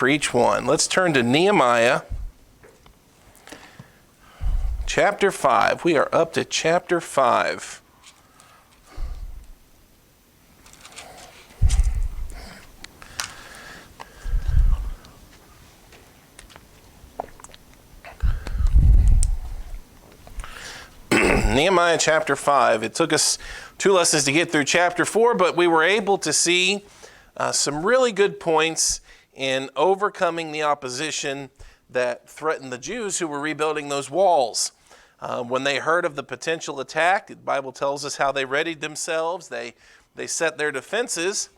for each one. Let's turn to Nehemiah chapter 5. We are up to chapter 5. Nehemiah chapter 5. It took us 2 lessons to get through chapter 4, but we were able to see some really good points in overcoming the opposition that threatened the Jews who were rebuilding those walls. When they heard of the potential attack, the Bible tells us how they readied themselves. They set their defenses,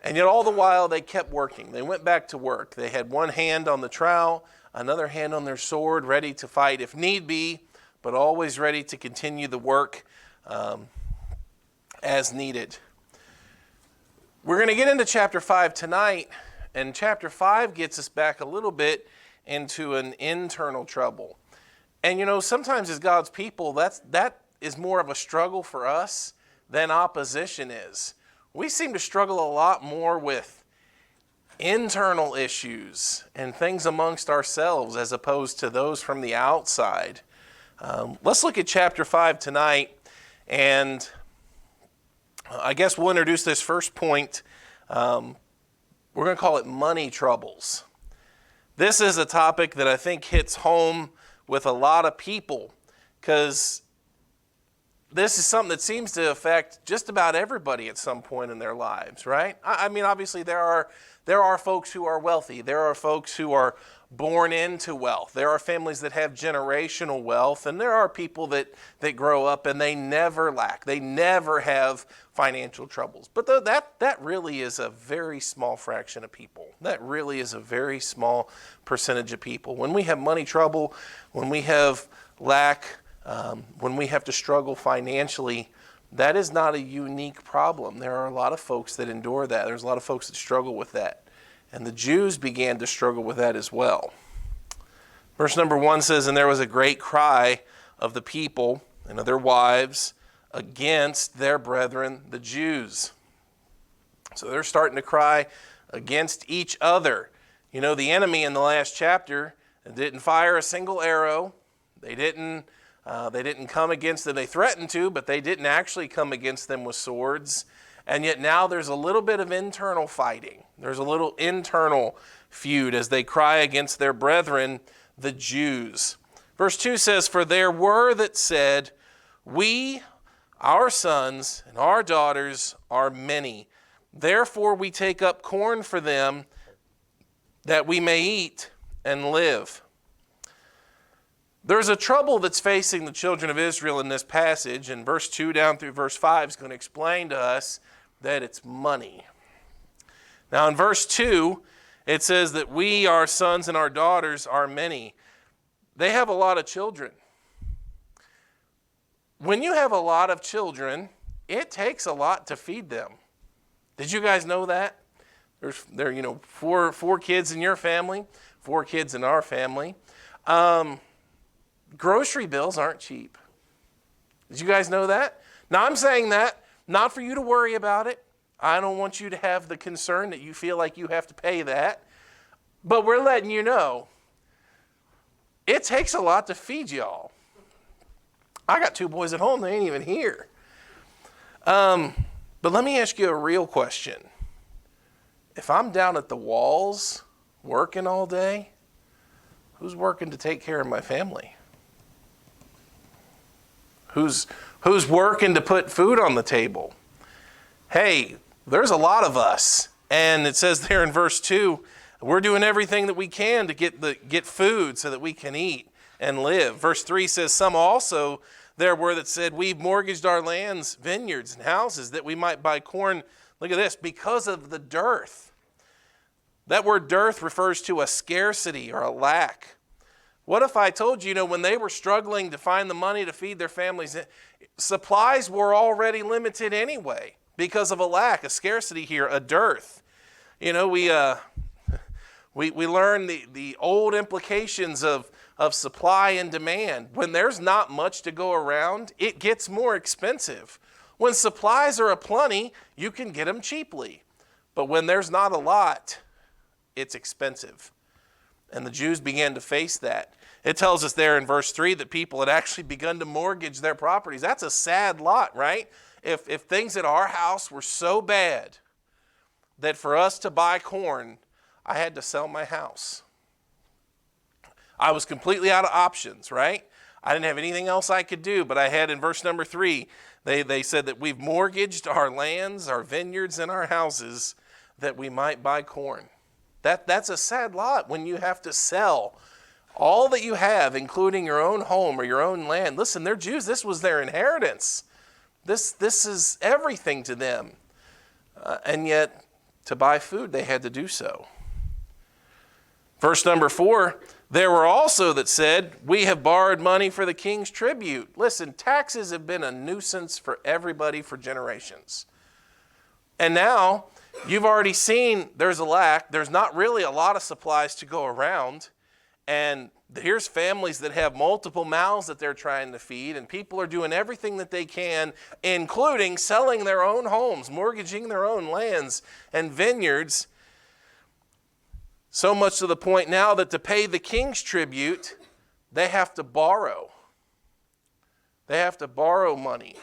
and yet all the while they kept working. They went back to work. They had one hand on the trowel, another hand on their sword, ready to fight if need be, but always ready to continue the work as needed. We're going to get into chapter 5 tonight, and chapter 5 gets us back a little bit into an internal trouble. And you know, sometimes as God's people, that is more of a struggle for us than opposition is. We seem to struggle a lot more with internal issues and things amongst ourselves as opposed to those from the outside. Let's look at chapter 5 tonight, and I guess we'll introduce this first point. We're going to call it money troubles. This is a topic that I think hits home with a lot of people because this is something that seems to affect just about everybody at some point in their lives, right? I mean, obviously there are folks who are wealthy. There are folks who are born into wealth. There are families that have generational wealth, and there are people that grow up and they never lack. They never have financial troubles. But that really is a very small fraction of people. That really is a very small percentage of people. When we have money trouble, when we have lack, when we have to struggle financially, that is not a unique problem. There are a lot of folks that endure that. There's a lot of folks that struggle with that. And the Jews began to struggle with that as well. Verse number 1 says, "And there was a great cry of the people and of their wives against their brethren, the Jews." So they're starting to cry against each other. You know, the enemy in the last chapter didn't fire a single arrow. They didn't come against them. They threatened to, but they didn't actually come against them with swords. And yet now there's a little bit of internal fighting. There's a little internal feud as they cry against their brethren, the Jews. Verse 2 says, "For there were that said, We, our sons, and our daughters are many. Therefore we take up corn for them, that we may eat and live." There's a trouble that's facing the children of Israel in this passage, and verse 2 down through verse 5 is going to explain to us that it's money. Now in verse 2, it says that we, our sons and our daughters, are many. They have a lot of children. When you have a lot of children, it takes a lot to feed them. Did you guys know that? There are four kids in your family, 4 kids in our family. Grocery bills aren't cheap. Did you guys know that? Now, I'm saying that not for you to worry about it. I don't want you to have the concern that you feel like you have to pay that. But we're letting you know, it takes a lot to feed y'all. I got 2 boys at home, they ain't even here. But let me ask you a real question. If I'm down at the walls working all day, who's working to take care of my family? Who's working to put food on the table? Hey, there's a lot of us. And it says there in verse 2, we're doing everything that we can to get food so that we can eat and live. Verse 3 says, "Some also there were that said, We've mortgaged our lands, vineyards, and houses that we might buy corn." Look at this, because of the dearth. That word dearth refers to a scarcity or a lack. What if I told you, when they were struggling to find the money to feed their families, supplies were already limited anyway because of a lack, a scarcity here, a dearth. We learn the old implications of supply and demand. When there's not much to go around, it gets more expensive. When supplies are aplenty, you can get them cheaply. But when there's not a lot, it's expensive. And the Jews began to face that. It tells us there in verse 3 that people had actually begun to mortgage their properties. That's a sad lot, right? If things at our house were so bad that for us to buy corn, I had to sell my house. I was completely out of options, right? I didn't have anything else I could do, but I had in verse number 3, they said that we've mortgaged our lands, our vineyards, and our houses that we might buy corn. That's a sad lot when you have to sell all that you have, including your own home or your own land. Listen, they're Jews. This was their inheritance. This is everything to them. And yet, to buy food, they had to do so. Verse number 4, there were also that said, we have borrowed money for the king's tribute. Listen, taxes have been a nuisance for everybody for generations. And now, you've already seen there's a lack. There's not really a lot of supplies to go around. And here's families that have multiple mouths that they're trying to feed, and people are doing everything that they can, including selling their own homes, mortgaging their own lands and vineyards, so much to the point now that to pay the king's tribute, they have to borrow. They have to borrow money.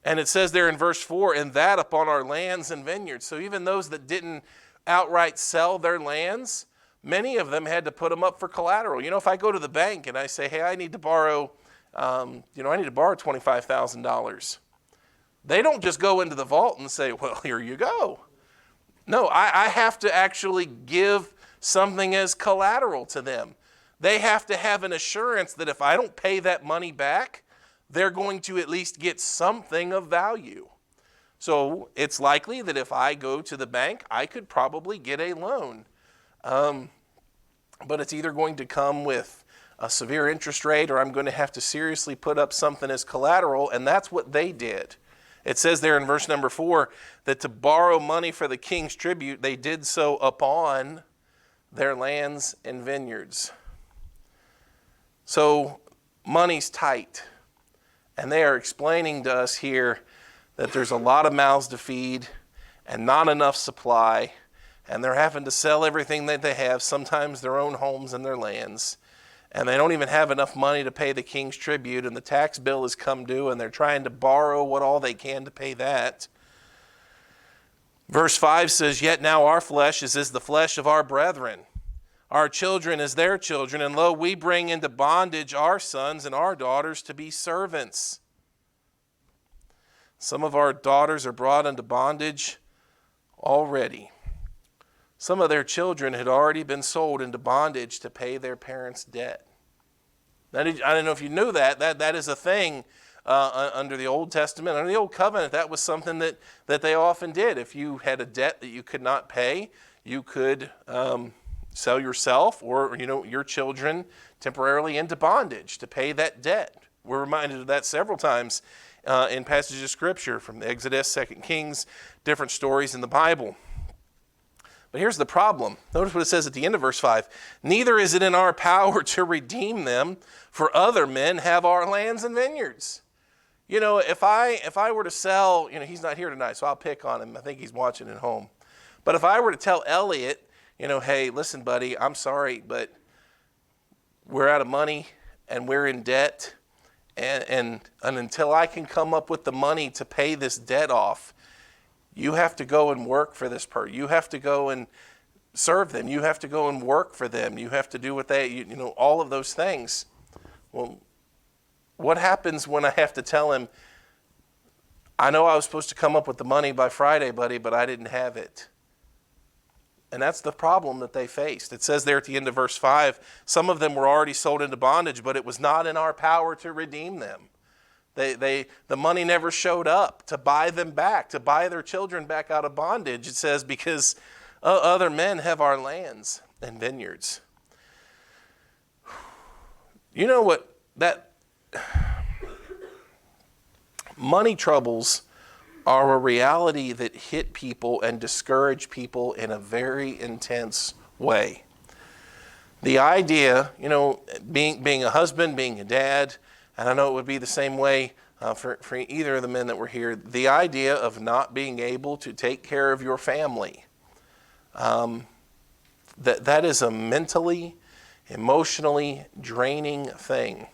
And it says there in verse 4, and that upon our lands and vineyards. So even those that didn't outright sell their lands, many of them had to put them up for collateral. You know, if I go to the bank and I say, hey, I need to borrow, $25,000. They don't just go into the vault and say, well, here you go. No, I have to actually give something as collateral to them. They have to have an assurance that if I don't pay that money back, they're going to at least get something of value. So it's likely that if I go to the bank, I could probably get a loan. But it's either going to come with a severe interest rate or I'm going to have to seriously put up something as collateral, and that's what they did. It says there in verse number 4 that to borrow money for the king's tribute, they did so upon their lands and vineyards. So money's tight. And they are explaining to us here that there's a lot of mouths to feed and not enough supply, and they're having to sell everything that they have, sometimes their own homes and their lands, and they don't even have enough money to pay the king's tribute, and the tax bill has come due, and they're trying to borrow what all they can to pay that. Verse 5 says, yet now our flesh is as the flesh of our brethren, our children as their children, and lo, we bring into bondage our sons and our daughters to be servants. Some of our daughters are brought into bondage already. Some of their children had already been sold into bondage to pay their parents' debt. I don't know if you knew that. That is a thing under the Old Testament. Under the Old Covenant, that was something that they often did. If you had a debt that you could not pay, you could sell yourself or your children temporarily into bondage to pay that debt. We're reminded of that several times in passages of Scripture from Exodus, 2 Kings, different stories in the Bible. But here's the problem. Notice what it says at the end of verse 5. Neither is it in our power to redeem them, for other men have our lands and vineyards. If I were to sell, he's not here tonight, so I'll pick on him. I think he's watching at home. But if I were to tell Elliot, hey, listen, buddy, I'm sorry, but we're out of money and we're in debt. And until I can come up with the money to pay this debt off, you have to go and work for this person. You have to go and serve them. You have to go and work for them. You have to do what all of those things. Well, what happens when I have to tell him, I know I was supposed to come up with the money by Friday, buddy, but I didn't have it. And that's the problem that they faced. It says there at the end of verse 5, some of them were already sold into bondage, but it was not in our power to redeem them. The money never showed up to buy them back, to buy their children back out of bondage. It says because other men have our lands and vineyards. You know what? That money troubles are a reality that hit people and discourage people in a very intense way. The idea, being a husband, being a dad, and I know it would be the same way for either of the men that were here, the idea of not being able to take care of your family That is a mentally, emotionally draining thing.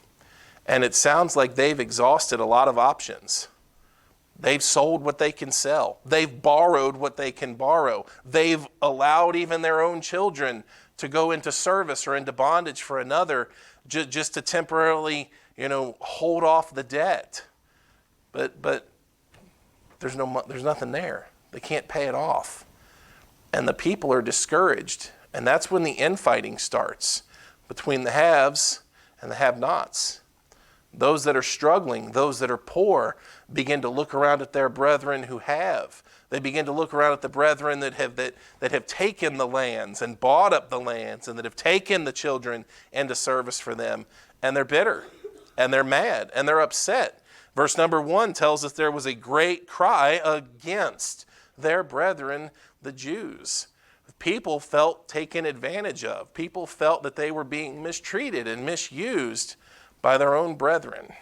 And it sounds like they've exhausted a lot of options. They've sold what they can sell. They've borrowed what they can borrow. They've allowed even their own children to go into service or into bondage for another just to temporarily, hold off the debt. But there's nothing there. They can't pay it off. And the people are discouraged. And that's when the infighting starts between the haves and the have-nots. Those that are struggling, those that are poor, begin to look around at their brethren who have. They begin to look around at the brethren that have taken the lands and bought up the lands and that have taken the children into service for them. And they're bitter and they're mad and they're upset. Verse number 1 tells us there was a great cry against their brethren, the Jews. People felt taken advantage of. People felt that they were being mistreated and misused by their own brethren.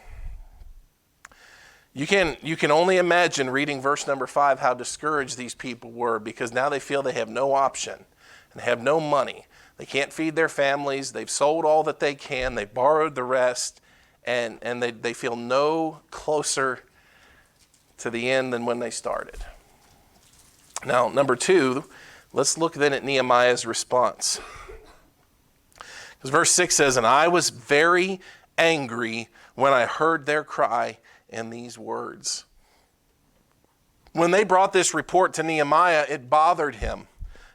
You can only imagine reading verse number 5 how discouraged these people were, because now they feel they have no option and have no money. They can't feed their families. They've sold all that they can. They've borrowed the rest, and they feel no closer to the end than when they started. Now, number 2, let's look then at Nehemiah's response. Because verse 6 says, "And I was very angry when I heard their cry in these words." When they brought this report to Nehemiah, it bothered him.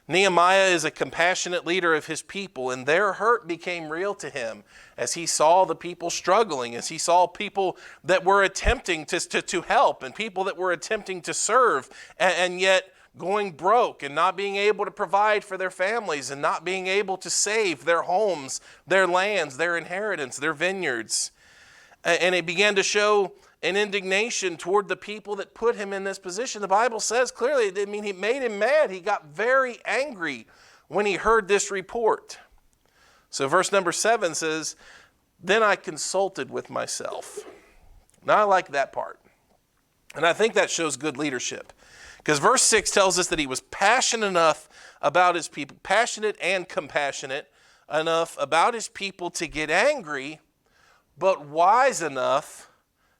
Nehemiah is a compassionate leader of his people, and their hurt became real to him as he saw the people struggling, as he saw people that were attempting to help and people that were attempting to serve, and yet going broke and not being able to provide for their families and not being able to save their homes, their lands, their inheritance, their vineyards. And he began to show an indignation toward the people that put him in this position. The Bible says clearly, he made him mad. He got very angry when he heard this report. So verse number 7 says, "Then I consulted with myself." Now I like that part. And I think that shows good leadership. Because verse 6 tells us that he was passionate enough about his people, passionate and compassionate enough about his people to get angry, but wise enough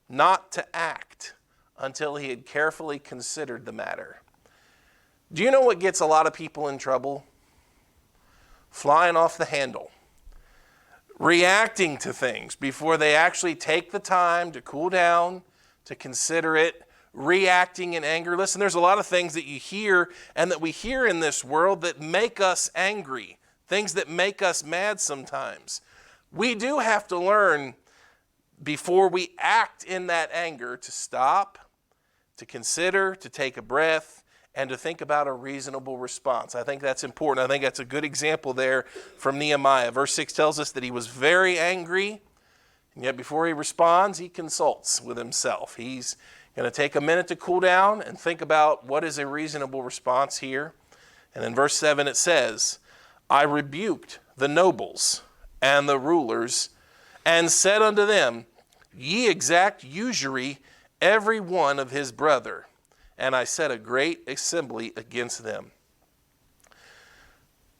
not to act until he had carefully considered the matter. Do you know what gets a lot of people in trouble? Flying off the handle. Reacting to things before they actually take the time to cool down, to consider it, reacting in anger. Listen, there's a lot of things that you hear and that we hear in this world that make us angry, things that make us mad sometimes. We do have to learn before we act in that anger to stop, to consider, to take a breath, and to think about a reasonable response. I think that's important. I think that's a good example there from Nehemiah. Verse 6 tells us that he was very angry, and yet before he responds, he consults with himself. He's going to take a minute to cool down and think about what is a reasonable response here. And in verse 7 it says, "I rebuked the nobles and the rulers and said unto them, Ye exact usury every one of his brother. And I set a great assembly against them."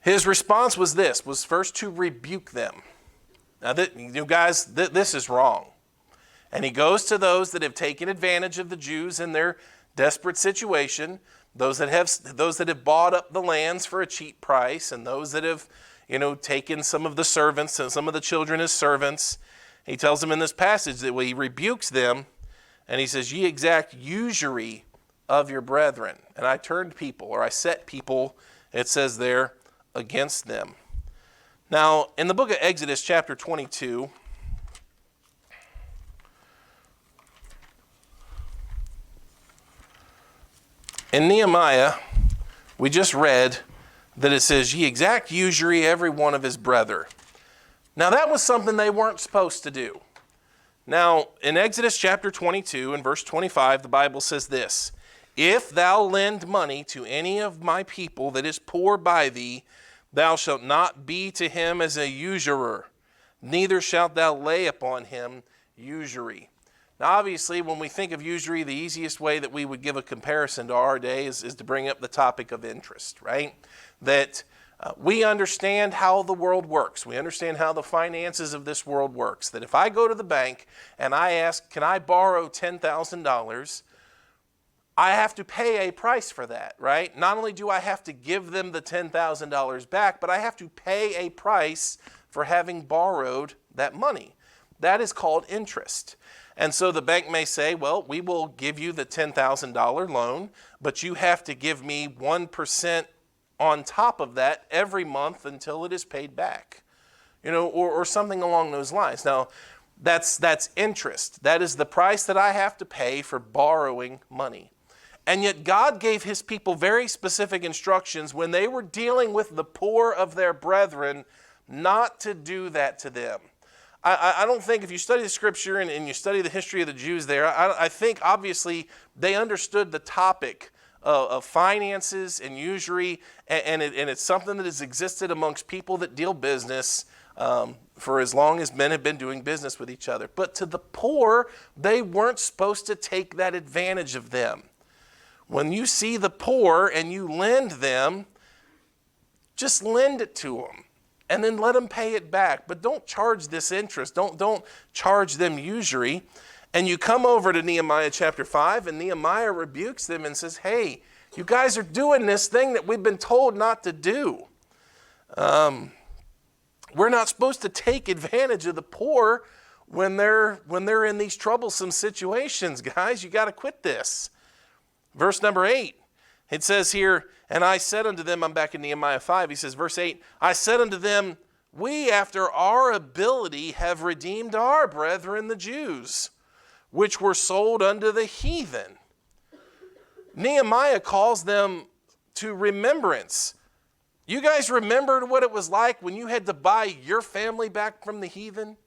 His response was first to rebuke them. Now, guys, this is wrong. And he goes to those that have taken advantage of the Jews in their desperate situation, those that have bought up the lands for a cheap price, and those that have, taken some of the servants and some of the children as servants. He tells them in this passage that he rebukes them, and he says, "Ye exact usury of your brethren." And I turned people, or I set people, it says there, against them. Now, in the book of Exodus, chapter 22, in Nehemiah, we just read that it says, "Ye exact usury every one of his brother." Now, that was something they weren't supposed to do. Now, in Exodus chapter 22 and verse 25, the Bible says this, "If thou lend money to any of my people that is poor by thee, thou shalt not be to him as a usurer, neither shalt thou lay upon him usury." Now, obviously, when we think of usury, the easiest way that we would give a comparison to our day is to bring up the topic of interest, right? That We understand how the world works. We understand how the finances of this world works. That if I go to the bank and I ask, can I borrow $10,000? I have to pay a price for that, right? Not only do I have to give them the $10,000 back, but I have to pay a price for having borrowed that money. That is called interest. And so the bank may say, well, we will give you the $10,000 loan, but you have to give me 1% on top of that every month until it is paid back, or something along those lines. Now, that's interest. That is the price that I have to pay for borrowing money. And yet God gave his people very specific instructions when they were dealing with the poor of their brethren not to do that to them. I don't think if you study the scripture and you study the history of the Jews there, I think obviously they understood the topic of finances and usury, and it's something that has existed amongst people that deal business for as long as men have been doing business with each other. But to the poor, they weren't supposed to take that advantage of them. When you see the poor and you lend them, just lend it to them and then let them pay it back. But don't charge this interest. Don't charge them usury. And you come over to Nehemiah chapter 5, and Nehemiah rebukes them and says, hey, you guys are doing this thing that we've been told not to do. We're not supposed to take advantage of the poor when they're in these troublesome situations, guys. You got to quit this. Verse number 8, it says here, and I said unto them, I'm back in Nehemiah 5, he says, verse 8, I said unto them, we after our ability have redeemed our brethren the Jews, which were sold unto the heathen. Nehemiah calls them to remembrance. You guys remembered what it was like when you had to buy your family back from the heathen?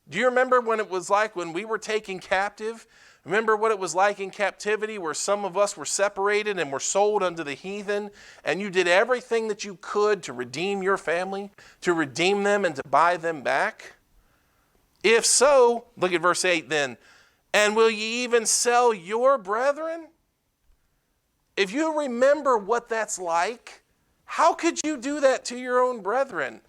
Do you remember when it was like when we were taken captive? Remember what it was like in captivity where some of us were separated and were sold unto the heathen, and you did everything that you could to redeem your family, to redeem them and to buy them back? If so, look at verse 8 then, and will ye even sell your brethren? If you remember what that's like, how could you do that to your own brethren?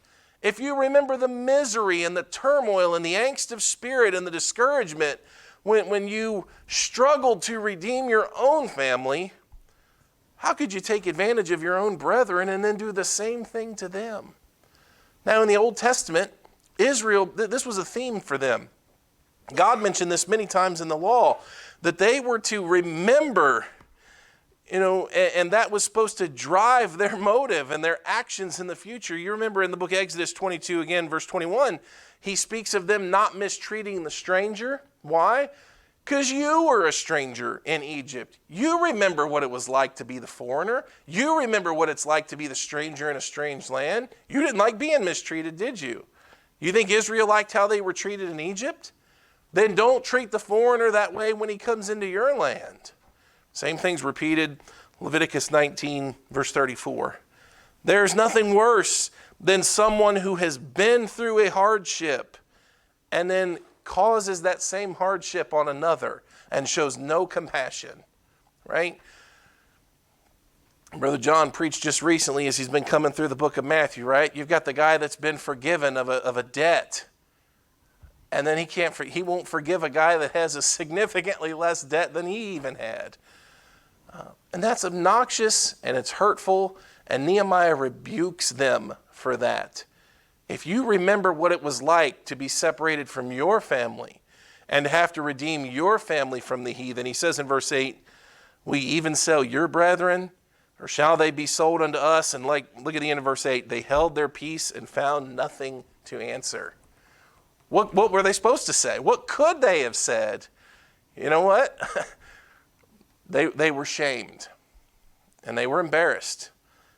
If you remember the misery and the turmoil and the angst of spirit and the discouragement when you struggled to redeem your own family, how could you take advantage of your own brethren and then do the same thing to them? Now in the Old Testament, Israel, this was a theme for them. God mentioned this many times in the law, that they were to remember, and that was supposed to drive their motive and their actions in the future. You remember in the book of Exodus 22, again, verse 21, he speaks of them not mistreating the stranger. Why? Because you were a stranger in Egypt. You remember what it was like to be the foreigner. You remember what it's like to be the stranger in a strange land. You didn't like being mistreated, did you? You think Israel liked how they were treated in Egypt? Then don't treat the foreigner that way when he comes into your land. Same thing's repeated, Leviticus 19, verse 34. There's nothing worse than someone who has been through a hardship and then causes that same hardship on another and shows no compassion, right? Brother John preached just recently as he's been coming through the book of Matthew, right? You've got the guy that's been forgiven of a debt, and then he won't forgive a guy that has a significantly less debt than he even had. And that's obnoxious and it's hurtful, and Nehemiah rebukes them for that. If you remember what it was like to be separated from your family and have to redeem your family from the heathen, he says in verse 8, we even sell your brethren, or shall they be sold unto us? And look at the end of verse 8, they held their peace and found nothing to answer. What were they supposed to say? What could they have said? You know what? They were shamed and they were embarrassed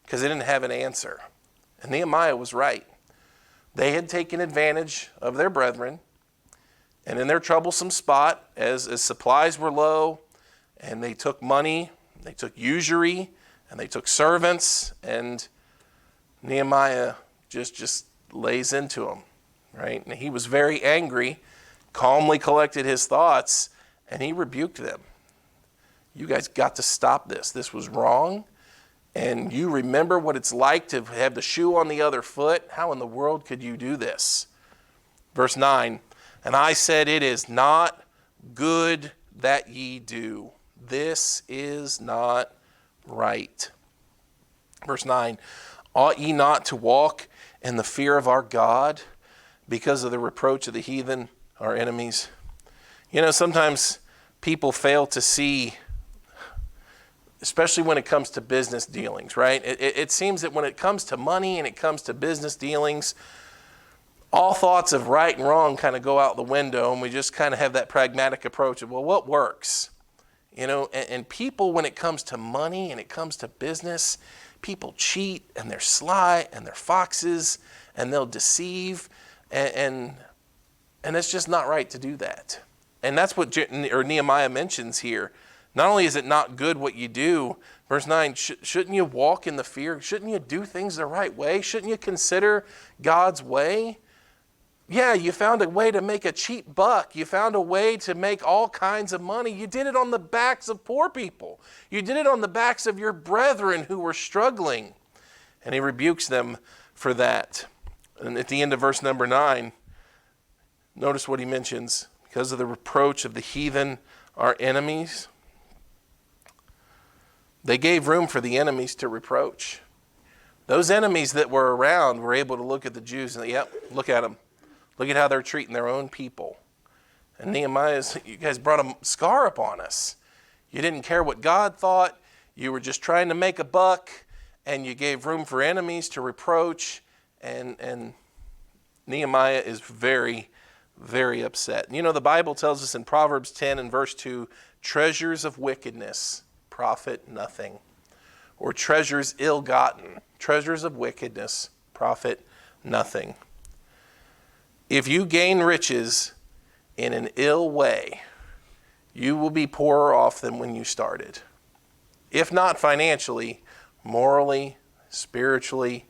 because they didn't have an answer. And Nehemiah was right. They had taken advantage of their brethren, and in their troublesome spot, as supplies were low, and they took money, they took usury, and they took servants, and Nehemiah just lays into them, right? And he was very angry, calmly collected his thoughts, and he rebuked them. You guys got to stop this. This was wrong, and you remember what it's like to have the shoe on the other foot, how in the world could you do this? Verse 9, and I said, it is not good that ye do. This is not right. Verse 9, ought ye not to walk in the fear of our God because of the reproach of the heathen, our enemies? You know, sometimes people fail to see, especially when it comes to business dealings, right? It seems that when it comes to money and it comes to business dealings, all thoughts of right and wrong kind of go out the window, and we just kind of have that pragmatic approach of, well, what works? You know, and people, when it comes to money and it comes to business, people cheat and they're sly and they're foxes and they'll deceive, and it's just not right to do that. And that's what Nehemiah mentions here. Not only is it not good what you do, verse 9, shouldn't you walk in the fear? Shouldn't you do things the right way? Shouldn't you consider God's way? Yeah, you found a way to make a cheap buck. You found a way to make all kinds of money. You did it on the backs of poor people. You did it on the backs of your brethren who were struggling. And he rebukes them for that. And at the end of verse number 9, notice what he mentions. Because of the reproach of the heathen, our enemies, they gave room for the enemies to reproach. Those enemies that were around were able to look at the Jews and, yep, look at them. Look at how they're treating their own people. And Nehemiah's, you guys brought a scar upon us. You didn't care what God thought. You were just trying to make a buck, and you gave room for enemies to reproach. And Nehemiah is very, very upset. You know, the Bible tells us in Proverbs 10 and verse 2, treasures of wickedness profit nothing. Or treasures ill-gotten. Treasures of wickedness profit nothing. If you gain riches in an ill way, you will be poorer off than when you started. If not financially, morally, spiritually,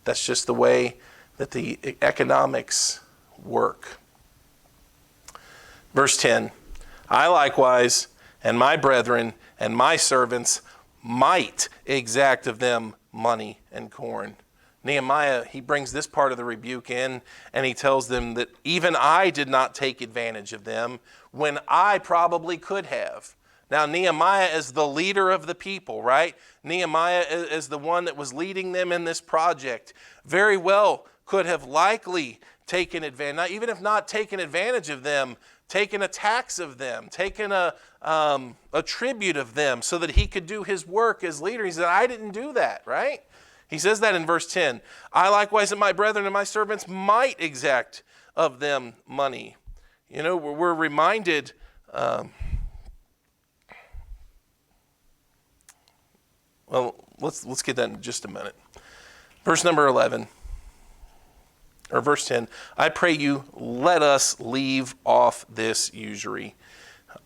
that's just the way that the economics work. Verse 10, I likewise and my brethren and my servants might exact of them money and corn. Nehemiah, he brings this part of the rebuke in, and he tells them that even I did not take advantage of them when I probably could have. Now, Nehemiah is the leader of the people, right? Nehemiah is the one that was leading them in this project. Very well could have likely taken advantage, even if not taken advantage of them, taken a tax of them, taken a tribute of them so that he could do his work as leader. He said, I didn't do that, right? He says that in verse 10. I likewise and my brethren and my servants might exact of them money. You know, we're reminded, well, let's get that in just a minute. Verse number 11, or verse 10, I pray you, let us leave off this usury.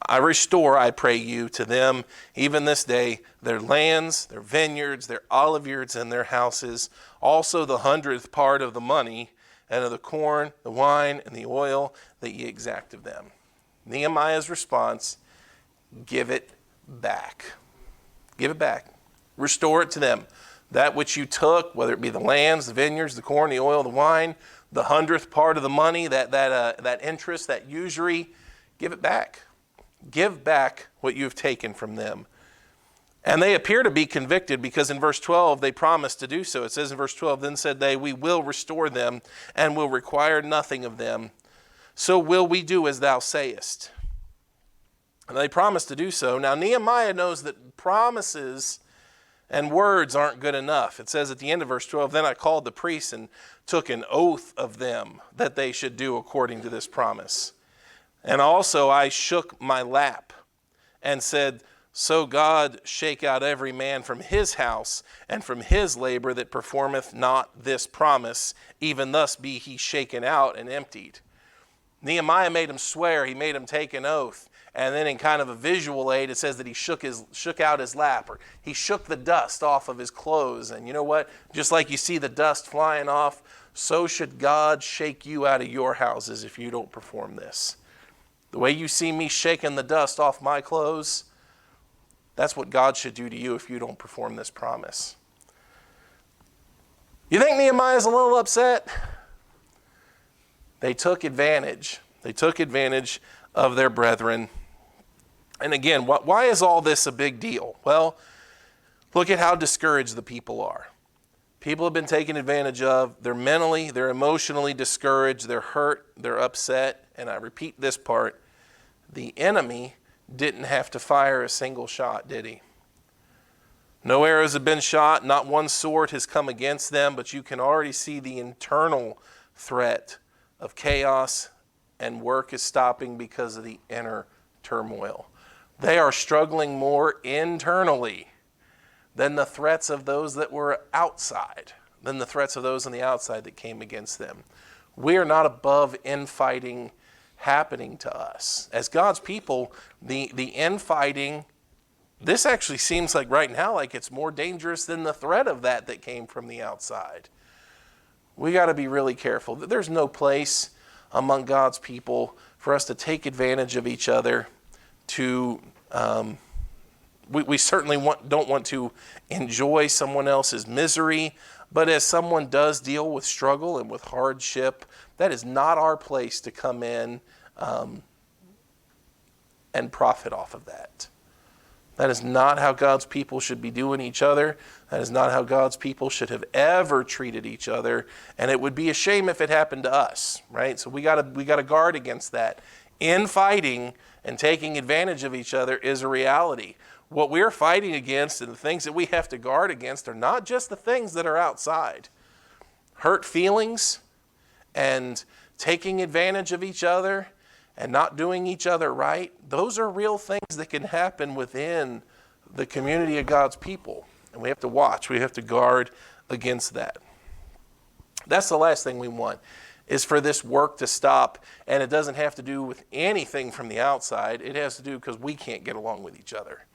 I restore, I pray you, to them, even this day, their lands, their vineyards, their oliveyards, and their houses, also the 100th part of the money, and of the corn, the wine, and the oil that ye exact of them. Nehemiah's response, give it back. Give it back. Restore it to them. That which you took, whether it be the lands, the vineyards, the corn, the oil, the wine, the 100th part of the money, that interest, that usury, give it back. Give back what you have taken from them. And they appear to be convicted because in verse 12 they promised to do so. It says in verse 12, then said they, we will restore them and will require nothing of them. So will we do as thou sayest. And they promised to do so. Now Nehemiah knows that promises and words aren't good enough. It says at the end of verse 12, then I called the priests and took an oath of them that they should do according to this promise. And also I shook my lap and said, so God shake out every man from his house and from his labor that performeth not this promise, even thus be he shaken out and emptied. Nehemiah made him swear, he made him take an oath. And then in kind of a visual aid, it says that he shook out his lap, or he shook the dust off of his clothes. And you know what? Just like you see the dust flying off, so should God shake you out of your houses if you don't perform this. The way you see me shaking the dust off my clothes, That's what God should do to you if you don't perform this promise. You think Nehemiah's a little upset? They took advantage. They took advantage of their brethren. And again, why is all this a big deal? Well, look at how discouraged the people are. People have been taken advantage of. They're mentally, they're emotionally discouraged. They're hurt. They're upset. And I repeat this part. The enemy didn't have to fire a single shot, did he? No arrows have been shot. Not one sword has come against them. But you can already see the internal threat of chaos, and work is stopping because of the inner turmoil. They are struggling more internally than the threats of those that were outside, than the threats of those on the outside that came against them. We are not above infighting happening to us. As God's people, the infighting, this actually seems like right now like it's more dangerous than the threat of that came from the outside. We got to be really careful. There's no place among God's people for us to take advantage of each other. We certainly don't want to enjoy someone else's misery, but as someone does deal with struggle and with hardship, that is not our place to come in and profit off of that. That is not how God's people should be doing each other. That is not how God's people should have ever treated each other. And it would be a shame if it happened to us, right? So we got to guard against that. Infighting and taking advantage of each other is a reality. What we're fighting against and the things that we have to guard against are not just the things that are outside. Hurt feelings and taking advantage of each other and not doing each other right, those are real things that can happen within the community of God's people. And we have to watch. We have to guard against that. That's the last thing we want, is for this work to stop. And it doesn't have to do with anything from the outside. It has to do because we can't get along with each other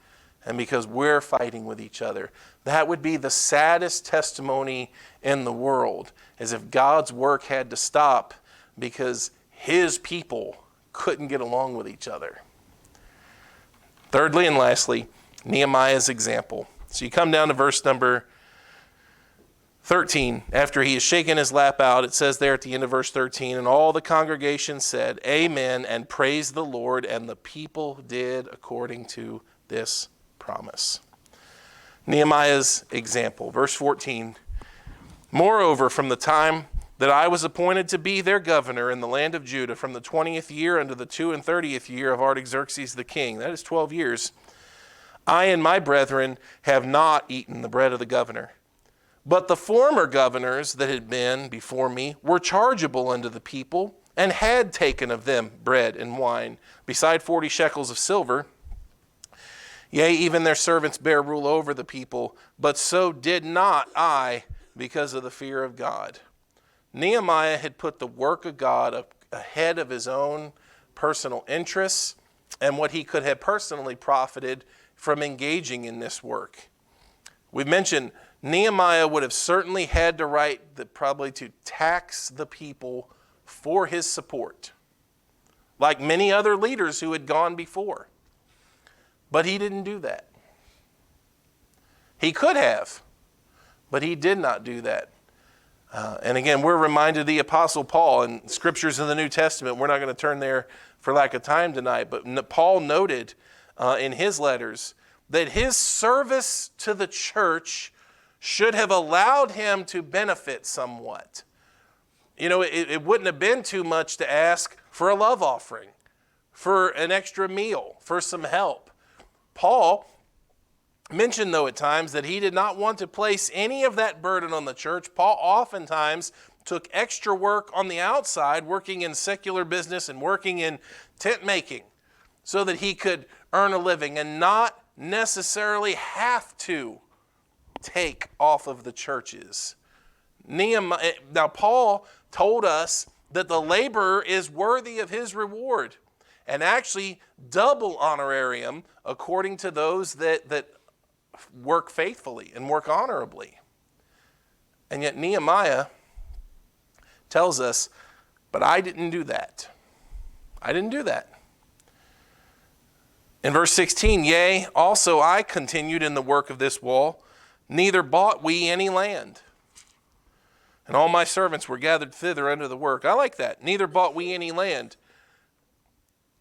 and because we're fighting with each other. That would be the saddest testimony in the world, as if God's work had to stop because his people couldn't get along with each other. Thirdly and lastly, Nehemiah's example. So you come down to verse number 13. After he has shaken his lap out, it says there at the end of verse 13, and all the congregation said, Amen, and praised the Lord, and the people did according to this promise. Nehemiah's example. Verse 14, moreover, from the time that I was appointed to be their governor in the land of Judah from the 20th year unto the 32nd year of Artaxerxes the king, that is 12 years, I and my brethren have not eaten the bread of the governor. But the former governors that had been before me were chargeable unto the people, and had taken of them bread and wine, beside 40 shekels of silver. Yea, even their servants bare rule over the people, but so did not I, because of the fear of God. Nehemiah had put the work of God ahead of his own personal interests and what he could have personally profited from engaging in this work. We've mentioned Nehemiah would have certainly had to probably to tax the people for his support, like many other leaders who had gone before. But he didn't do that. He could have, but he did not do that. And again, we're reminded of the Apostle Paul in scriptures in the New Testament. We're not going to turn there for lack of time tonight, but Paul noted in his letters that his service to the church should have allowed him to benefit somewhat. You know, it wouldn't have been too much to ask for a love offering, for an extra meal, for some help. Paul mentioned, though, at times that he did not want to place any of that burden on the church. Paul oftentimes took extra work on the outside, working in secular business and working in tent making, so that he could earn a living and not necessarily have to take off of the churches. Now, Paul told us that the laborer is worthy of his reward, and actually double honorarium according to those that work faithfully and work honorably. And yet Nehemiah tells us, but I didn't do that. I didn't do that. In verse 16, yea, also I continued in the work of this wall, neither bought we any land. And all my servants were gathered thither unto the work. I like that. Neither bought we any land.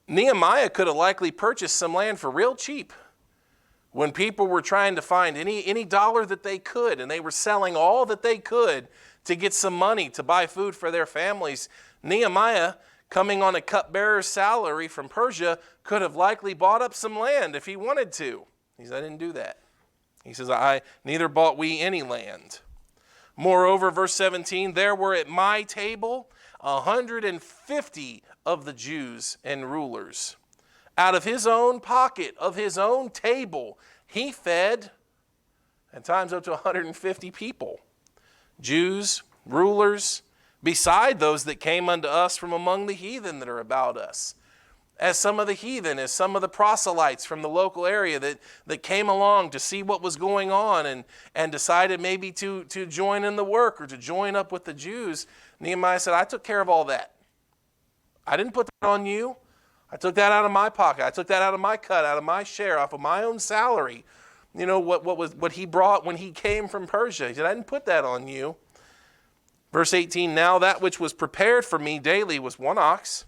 Nehemiah could have likely purchased some land for real cheap when people were trying to find any dollar that they could, and they were selling all that they could to get some money to buy food for their families. Nehemiah, coming on a cupbearer's salary from Persia, could have likely bought up some land if he wanted to. He said, I didn't do that. He says, neither bought we any land. Moreover, verse 17, there were at my table 150 of the Jews and rulers. Out of his own pocket, of his own table, he fed at times up to 150 people. Jews, rulers, beside those that came unto us from among the heathen that are about us. As some of the heathen, as some of the proselytes from the local area that came along to see what was going on and decided maybe to join in the work or to join up with the Jews, Nehemiah said, I took care of all that. I didn't put that on you. I took that out of my pocket. I took that out of my cut, out of my share, off of my own salary. You know, what he brought when he came from Persia. He said, I didn't put that on you. Verse 18, now that which was prepared for me daily was 1 ox,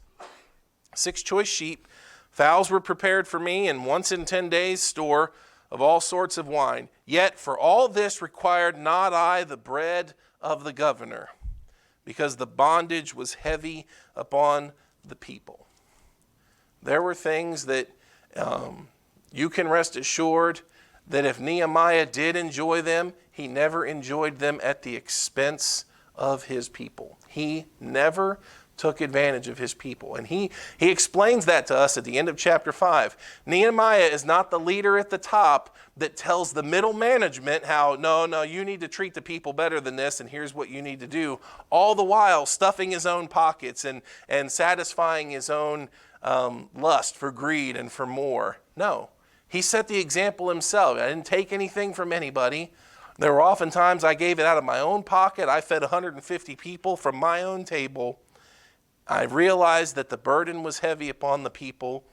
6 choice sheep, fowls were prepared for me, and once in 10 days store of all sorts of wine. Yet for all this required not I the bread of the governor, because the bondage was heavy upon the people. There were things that you can rest assured that if Nehemiah did enjoy them, he never enjoyed them at the expense of his people. He never took advantage of his people. And he explains that to us at the end of chapter 5. Nehemiah is not the leader at the top that tells the middle management how, no, you need to treat the people better than this, and here's what you need to do. All the while stuffing his own pockets and satisfying his own lust for greed and for more. No, he set the example himself. I didn't take anything from anybody. There were often times I gave it out of my own pocket. I fed 150 people from my own table. I realized that the burden was heavy upon the people,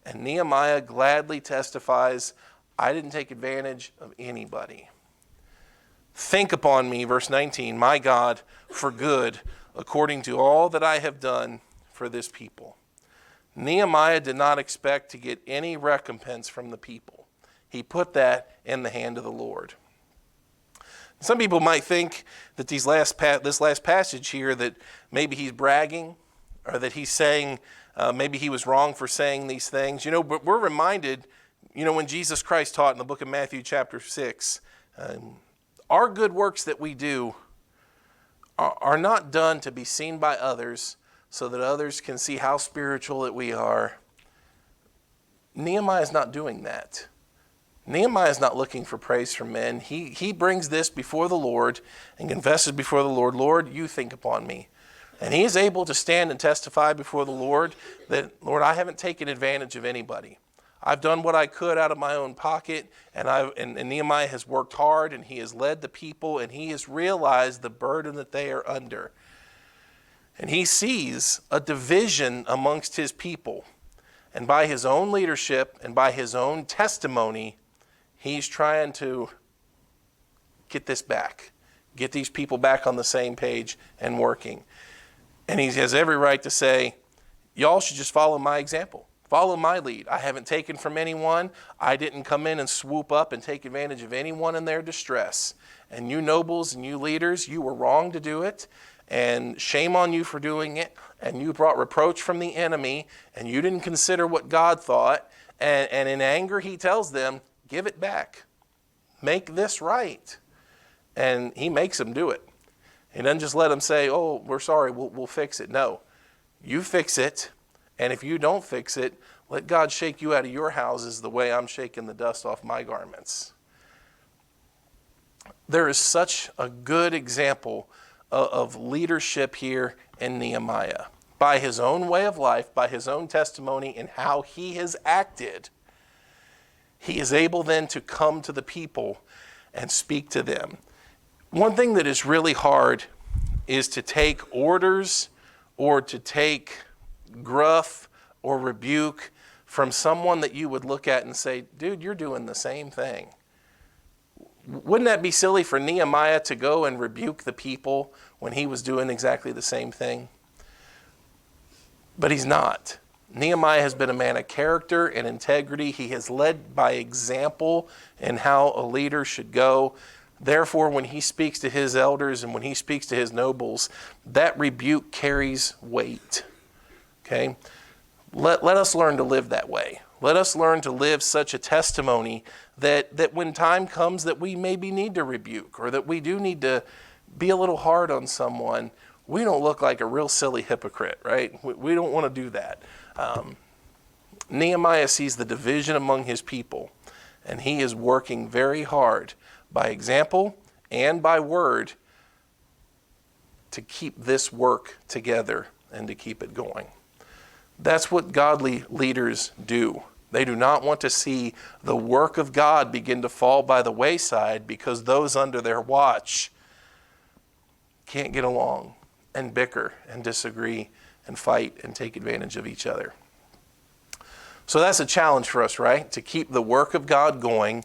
and Nehemiah gladly testifies, I didn't take advantage of anybody. Think upon me, verse 19, my God, for good, according to all that I have done for this people. Nehemiah did not expect to get any recompense from the people. He put that in the hand of the Lord. Some people might think that this last passage here, that maybe he's bragging, or that he's saying maybe he was wrong for saying these things. But we're reminded, when Jesus Christ taught in the book of Matthew chapter 6, our good works that we do are not done to be seen by others so that others can see how spiritual that we are. Nehemiah is not doing that. Nehemiah is not looking for praise from men. He brings this before the Lord and confesses before the Lord, Lord, you think upon me. And he is able to stand and testify before the Lord that, Lord, I haven't taken advantage of anybody. I've done what I could out of my own pocket, and Nehemiah has worked hard, and he has led the people, and he has realized the burden that they are under. And he sees a division amongst his people. And by his own leadership and by his own testimony, he's trying to get this back, get these people back on the same page and working. And he has every right to say, y'all should just follow my example. Follow my lead. I haven't taken from anyone. I didn't come in and swoop up and take advantage of anyone in their distress. And you nobles and you leaders, you were wrong to do it. And shame on you for doing it. And you brought reproach from the enemy. And you didn't consider what God thought. And in anger, he tells them, give it back. Make this right. And he makes them do it. He doesn't just let them say, oh, we're sorry, we'll fix it. No, you fix it. And if you don't fix it, let God shake you out of your houses the way I'm shaking the dust off my garments. There is such a good example of leadership here in Nehemiah. By his own way of life, by his own testimony, and how he has acted, he is able then to come to the people and speak to them. One thing that is really hard is to take orders or to take gruff or rebuke from someone that you would look at and say, dude, you're doing the same thing? Wouldn't that be silly for Nehemiah to go and rebuke the people when he was doing exactly the same thing? But he's not. Nehemiah has been a man of character and integrity. He has led by example in how a leader should go. Therefore, when he speaks to his elders and when he speaks to his nobles, that rebuke carries weight. Okay? Let us learn to live that way. Let us learn to live such a testimony that when time comes that we maybe need to rebuke or that we do need to be a little hard on someone, we don't look like a real silly hypocrite, right? We don't want to do that. Nehemiah sees the division among his people, and he is working very hard by example and by word to keep this work together and to keep it going. That's what godly leaders do. They do not want to see the work of God begin to fall by the wayside because those under their watch can't get along and bicker and disagree and fight and take advantage of each other. So that's a challenge for us, right? To keep the work of God going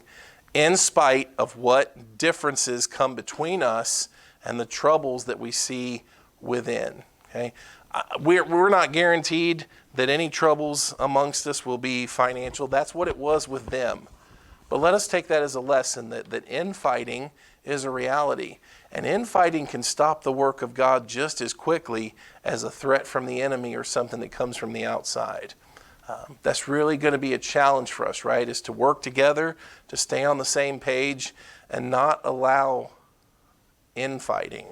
in spite of what differences come between us and the troubles that we see within. Okay? We're not guaranteed that any troubles amongst us will be financial. That's what it was with them. But let us take that as a lesson that infighting is a reality. And infighting can stop the work of God just as quickly as a threat from the enemy or something that comes from the outside. That's really going to be a challenge for us, right? Is to work together, to stay on the same page, and not allow infighting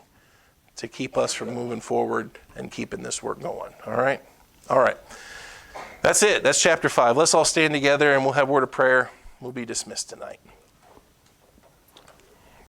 to keep us from moving forward and keeping this work going. All right? All right. That's it. That's chapter 5. Let's all stand together and we'll have a word of prayer. We'll be dismissed tonight.